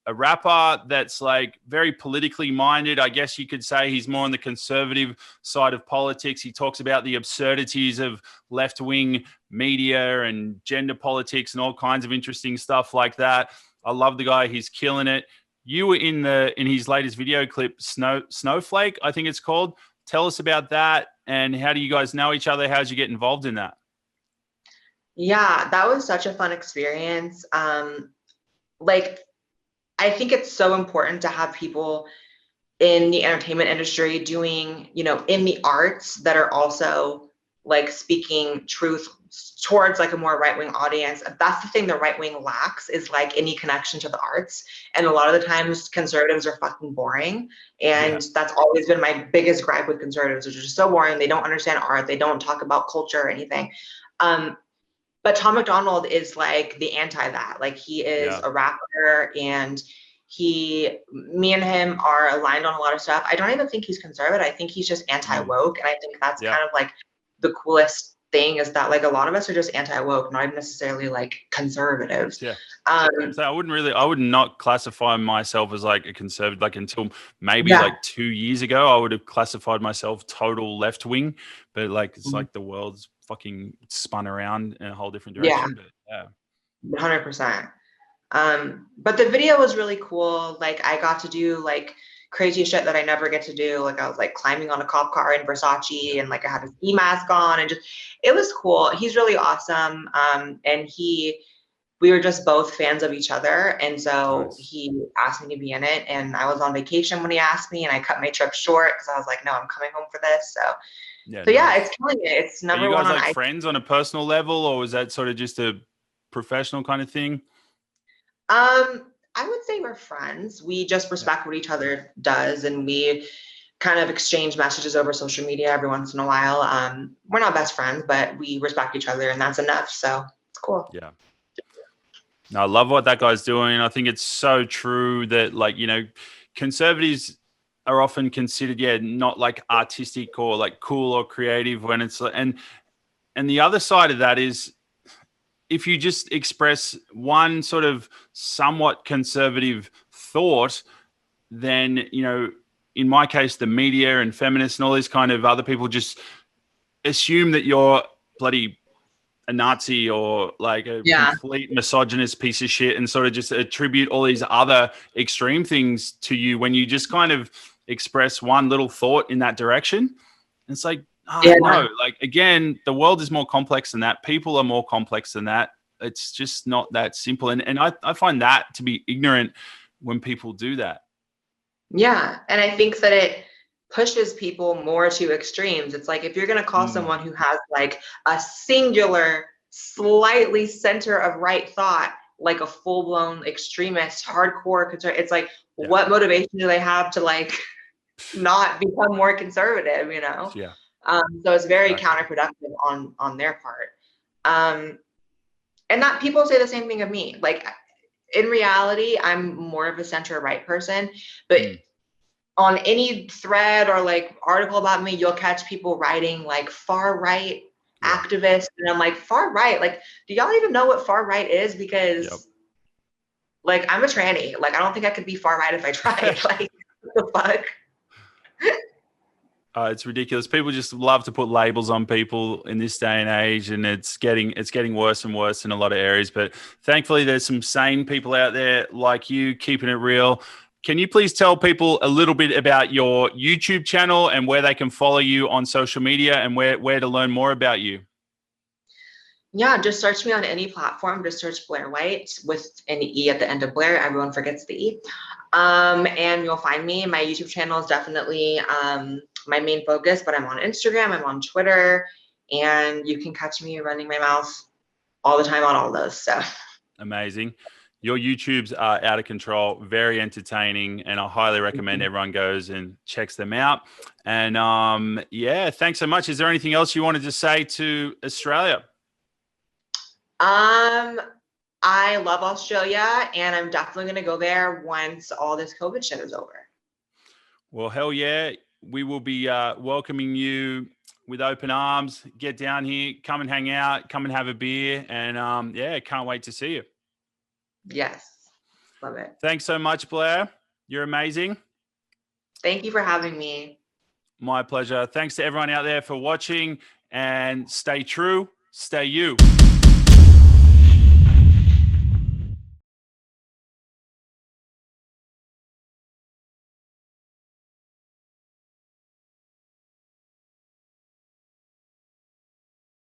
rapper that's like very politically minded. I guess you could say he's more on the conservative side of politics. He talks about the absurdities of left-wing media and gender politics and all kinds of interesting stuff like that. I love the guy. He's killing it. You were in his latest video clip, Snowflake, I think it's called. Tell us about that, and how do you guys know each other? How did you get involved in that? Yeah, that was such a fun experience. Like, I think it's so important to have people in the entertainment industry doing, you know, in the arts, that are also like speaking truth towards like a more right-wing audience. That's the thing the right wing lacks, is like any connection to the arts. And a lot of the times conservatives are fucking boring. And that's always been my biggest gripe with conservatives, which is just so boring. They don't understand art. They don't talk about culture or anything. But Tom Macdonald is like the anti that. Like, he is a rapper, and Me and him are aligned on a lot of stuff. I don't even think he's conservative. I think he's just anti-woke. And I think that's kind of like the coolest thing, is that like a lot of us are just anti-woke, not even necessarily like conservatives. So I would not classify myself as like a conservative, like until maybe like 2 years ago, I would have classified myself total left wing, but like, it's like the world's fucking spun around in a whole different direction. But 100%. But the video was really cool. Like I got to do like crazy shit that I never get to do. Like I was like climbing on a cop car in Versace, and like I had a ski mask on, and it was cool. He's really awesome. And we were just both fans of each other. And so he asked me to be in it, and I was on vacation when he asked me, and I cut my trip short because I was like, no, I'm coming home for this. So it's killing it. It's number one. Are you guys like friends on a personal level, or was that sort of just a professional kind of thing? I would say we're friends. We just respect what each other does, and we kind of exchange messages over social media every once in a while. We're not best friends, but we respect each other, and that's enough. So it's cool. Yeah. No, I love what that guy's doing. I think it's so true that, like, you know, conservatives are often considered, not like artistic or like cool or creative, when it's and the other side of that is, if you just express one sort of somewhat conservative thought, then, you know, in my case, the media and feminists and all these kind of other people just assume that you're bloody a Nazi or like a complete misogynist piece of shit, and sort of just attribute all these other extreme things to you when you just kind of express one little thought in that direction. It's like, no, like, again, the world is more complex than that. People are more complex than that. It's just not that simple. And I find that to be ignorant when people do that. Yeah. And I think that it pushes people more to extremes. It's like, if you're going to call someone who has like a singular, slightly center of right thought, like a full-blown extremist, hardcore conservative, it's like, what motivation do they have to like not become more conservative, you know? So it's very counterproductive on their part. And that people say the same thing of me. Like, in reality, I'm more of a center right person, but on any thread or like article about me, you'll catch people writing like far right activist, and I'm like, far right? Like, do y'all even know what far right is? Because like, I'm a tranny. Like, I don't think I could be far right if I tried. Like, what the fuck? It's ridiculous. People just love to put labels on people in this day and age, and it's getting worse and worse in a lot of areas. But thankfully, there's some sane people out there like you, keeping it real. Can you please tell people a little bit about your YouTube channel and where they can follow you on social media, and where to learn more about you? Yeah, just search me on any platform. Just search Blaire White with an E at the end of Blair. Everyone forgets the E. And you'll find me. My YouTube channel is definitely my main focus, but I'm on Instagram, I'm on Twitter, and you can catch me running my mouth all the time on all those. So amazing. Your YouTubes are out of control, very entertaining, and I highly recommend everyone goes and checks them out. And thanks so much. Is there anything else you wanted to say to Australia? I love Australia, and I'm definitely going to go there once all this COVID shit is over. Well, hell yeah. We will be welcoming you with open arms. Get down here, come and hang out, come and have a beer, and can't wait to see you. Yes, love it. Thanks so much, Blair. You're amazing. Thank you for having me. My pleasure. Thanks to everyone out there for watching, and stay true, stay you.